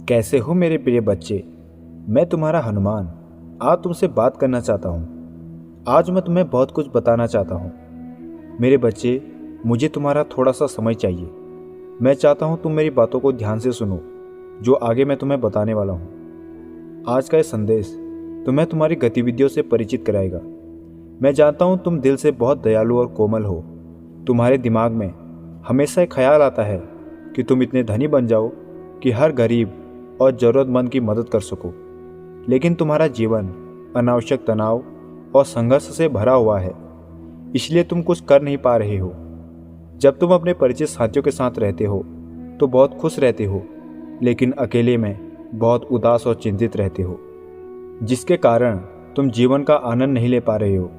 कैसे हो मेरे प्रिय बच्चे। मैं तुम्हारा हनुमान आज तुमसे बात करना चाहता हूँ। आज मैं तुम्हें बहुत कुछ बताना चाहता हूँ। मेरे बच्चे, मुझे तुम्हारा थोड़ा सा समय चाहिए। मैं चाहता हूँ तुम मेरी बातों को ध्यान से सुनो जो आगे मैं तुम्हें बताने वाला हूँ। आज का यह संदेश तुम्हें तुम्हारी गतिविधियों से परिचित कराएगा। मैं जानता हूँ तुम दिल से बहुत दयालु और कोमल हो। तुम्हारे दिमाग में हमेशा एक ख्याल आता है कि तुम इतने धनी बन जाओ कि हर गरीब और ज़रूरतमंद की मदद कर सको। लेकिन तुम्हारा जीवन अनावश्यक तनाव और संघर्ष से भरा हुआ है, इसलिए तुम कुछ कर नहीं पा रहे हो। जब तुम अपने परिचित साथियों के साथ रहते हो तो बहुत खुश रहते हो, लेकिन अकेले में बहुत उदास और चिंतित रहते हो, जिसके कारण तुम जीवन का आनंद नहीं ले पा रहे हो।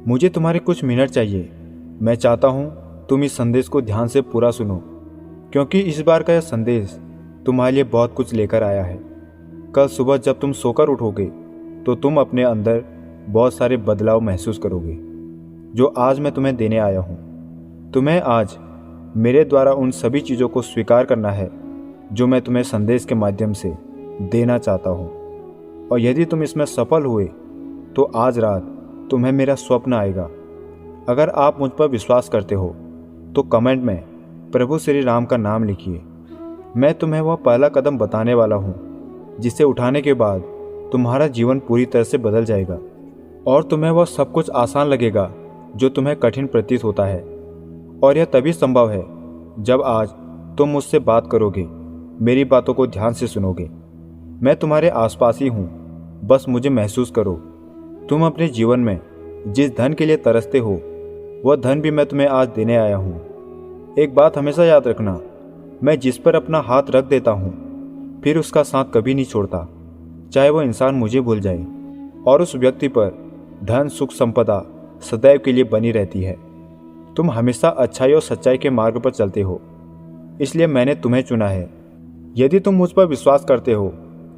मुझे तुम्हारे कुछ मिनट चाहिए। मैं चाहता हूँ तुम इस संदेश को ध्यान से पूरा सुनो, क्योंकि इस बार का यह संदेश तुम्हारे लिए बहुत कुछ लेकर आया है। कल सुबह जब तुम सोकर उठोगे तो तुम अपने अंदर बहुत सारे बदलाव महसूस करोगे जो आज मैं तुम्हें देने आया हूँ। तुम्हें आज मेरे द्वारा उन सभी चीज़ों को स्वीकार करना है जो मैं तुम्हें संदेश के माध्यम से देना चाहता हूँ। और यदि तुम इसमें सफल हुए तो आज रात तुम्हें मेरा स्वप्न आएगा। अगर आप मुझ पर विश्वास करते हो तो कमेंट में प्रभु श्री राम का नाम लिखिए। मैं तुम्हें वह पहला कदम बताने वाला हूँ जिसे उठाने के बाद तुम्हारा जीवन पूरी तरह से बदल जाएगा और तुम्हें वह सब कुछ आसान लगेगा जो तुम्हें कठिन प्रतीत होता है। और यह तभी संभव है जब आज तुम मुझसे बात करोगे, मेरी बातों को ध्यान से सुनोगे। मैं तुम्हारे आसपास ही हूँ, बस मुझे महसूस करो। तुम अपने जीवन में जिस धन के लिए तरसते हो वह धन भी मैं तुम्हें आज देने आया हूँ। एक बात हमेशा याद रखना, मैं जिस पर अपना हाथ रख देता हूँ फिर उसका साथ कभी नहीं छोड़ता, चाहे वह इंसान मुझे भूल जाए। और उस व्यक्ति पर धन सुख संपदा सदैव के लिए बनी रहती है। तुम हमेशा अच्छाई और सच्चाई के मार्ग पर चलते हो, इसलिए मैंने तुम्हें चुना है। यदि तुम मुझ पर विश्वास करते हो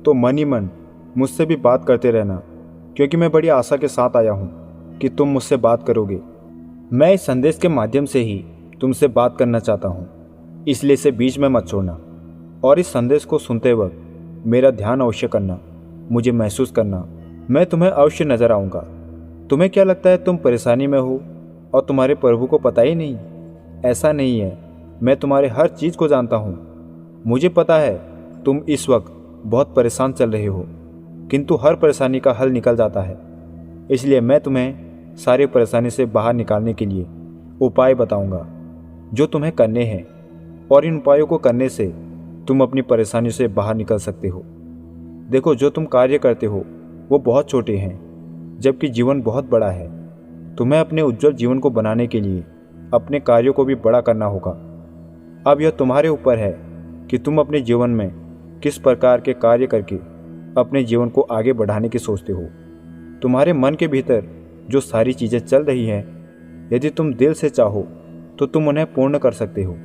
तो मन ही मन मुझसे भी बात करते रहना, क्योंकि मैं बड़ी आशा के साथ आया हूँ कि तुम मुझसे बात करोगे। मैं इस संदेश के माध्यम से ही तुमसे बात करना चाहता हूँ, इसलिए इसे बीच में मत छोड़ना। और इस संदेश को सुनते वक्त मेरा ध्यान अवश्य करना, मुझे महसूस करना। मैं तुम्हें अवश्य नजर आऊँगा। तुम्हें क्या लगता है तुम परेशानी में हो और तुम्हारे प्रभु को पता ही नहीं? ऐसा नहीं है, मैं तुम्हारे हर चीज़ को जानता हूँ। मुझे पता है तुम इस वक्त बहुत परेशान चल रहे हो, किंतु हर परेशानी का हल निकल जाता है। इसलिए मैं तुम्हें सारी परेशानी से बाहर निकालने के लिए उपाय बताऊँगा जो तुम्हें करने हैं, और इन उपायों को करने से तुम अपनी परेशानी से बाहर निकल सकते हो। देखो, जो तुम कार्य करते हो वो बहुत छोटे हैं, जबकि जीवन बहुत बड़ा है। तुम्हें अपने उज्जवल जीवन को बनाने के लिए अपने कार्यों को भी बड़ा करना होगा। अब यह तुम्हारे ऊपर है कि तुम अपने जीवन में किस प्रकार के कार्य करके अपने जीवन को आगे बढ़ाने की सोचते हो। तुम्हारे मन के भीतर जो सारी चीज़ें चल रही हैं, यदि तुम दिल से चाहो तो तुम उन्हें पूर्ण कर सकते हो।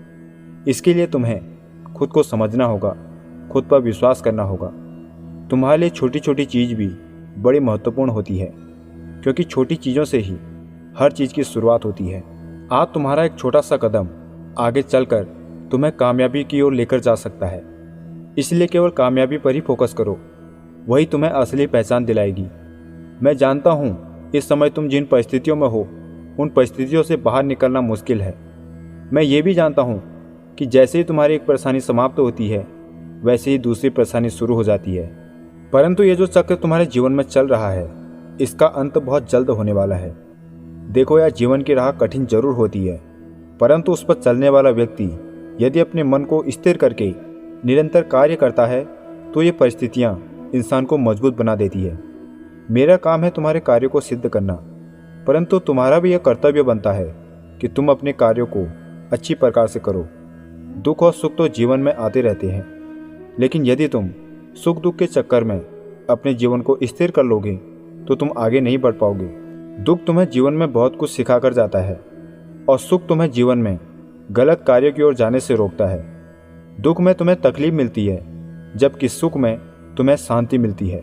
इसके लिए तुम्हें खुद को समझना होगा, खुद पर विश्वास करना होगा। तुम्हारे लिए छोटी छोटी चीज़ भी बड़ी महत्वपूर्ण होती है, क्योंकि छोटी चीज़ों से ही हर चीज़ की शुरुआत होती है। आज तुम्हारा एक छोटा सा कदम आगे चलकर तुम्हें कामयाबी की ओर लेकर जा सकता है। इसलिए केवल कामयाबी पर ही फोकस करो, वही तुम्हें असली पहचान दिलाएगी। मैं जानता हूँ इस समय तुम जिन परिस्थितियों में हो उन परिस्थितियों से बाहर निकलना मुश्किल है। मैं ये भी जानता हूँ कि जैसे ही तुम्हारी एक परेशानी समाप्त होती है वैसे ही दूसरी परेशानी शुरू हो जाती है। परंतु ये जो चक्र तुम्हारे जीवन में चल रहा है, इसका अंत बहुत जल्द होने वाला है। देखो, यह जीवन की राह कठिन जरूर होती है, परंतु उस पर चलने वाला व्यक्ति यदि अपने मन को स्थिर करके निरंतर कार्य करता है तो ये परिस्थितियाँ इंसान को मजबूत बना देती है। मेरा काम है तुम्हारे कार्यों को सिद्ध करना, परंतु तुम्हारा भी यह कर्तव्य बनता है कि तुम अपने कार्यों को अच्छी प्रकार से करो। दुख और सुख तो जीवन में आते रहते हैं, लेकिन यदि तुम सुख दुख के चक्कर में अपने जीवन को स्थिर कर लोगे तो तुम आगे नहीं बढ़ पाओगे। दुख तुम्हें जीवन में बहुत कुछ सिखा कर जाता है और सुख तुम्हें जीवन में गलत कार्यों की ओर जाने से रोकता है। दुख में तुम्हें तकलीफ मिलती है, जबकि सुख में तुम्हें शांति मिलती है।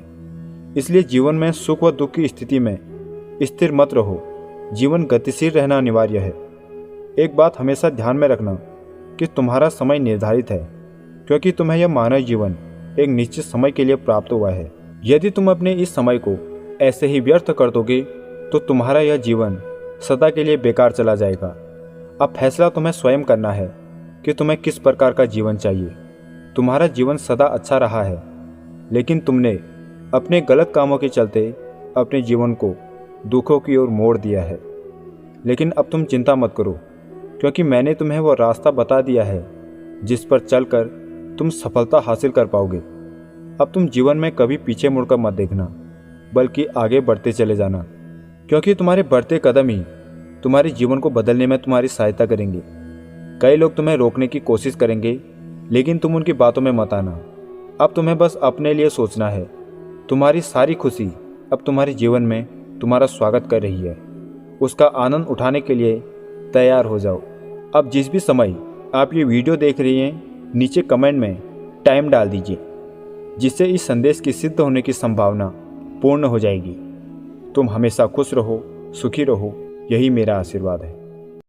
इसलिए जीवन में सुख व दुख की स्थिति में स्थिर मत रहो। जीवन गतिशील रहना अनिवार्य है। एक बात हमेशा ध्यान में रखना कि तुम्हारा समय निर्धारित है, क्योंकि तुम्हें यह मानव जीवन एक निश्चित समय के लिए प्राप्त हुआ है। यदि तुम अपने इस समय को ऐसे ही व्यर्थ कर दोगे तो तुम्हारा यह जीवन सदा के लिए बेकार चला जाएगा। अब फैसला तुम्हें स्वयं करना है कि तुम्हें किस प्रकार का जीवन चाहिए। तुम्हारा जीवन सदा अच्छा रहा है, लेकिन तुमने अपने गलत कामों के चलते अपने जीवन को दुखों की ओर मोड़ दिया है। लेकिन अब तुम चिंता मत करो, क्योंकि मैंने तुम्हें वो रास्ता बता दिया है जिस पर चलकर तुम सफलता हासिल कर पाओगे। अब तुम जीवन में कभी पीछे मुड़कर मत देखना, बल्कि आगे बढ़ते चले जाना, क्योंकि तुम्हारे बढ़ते कदम ही तुम्हारे जीवन को बदलने में तुम्हारी सहायता करेंगे। कई लोग तुम्हें रोकने की कोशिश करेंगे, लेकिन तुम उनकी बातों में मत आना। अब तुम्हें बस अपने लिए सोचना है। तुम्हारी सारी खुशी अब तुम्हारे जीवन में तुम्हारा स्वागत कर रही है। उसका आनंद उठाने के लिए तैयार हो जाओ। अब जिस भी समय आप ये वीडियो देख रही हैं, नीचे कमेंट में टाइम डाल दीजिए, जिससे इस संदेश की सिद्ध होने की संभावना पूर्ण हो जाएगी। तुम हमेशा खुश रहो, सुखी रहो, यही मेरा आशीर्वाद है।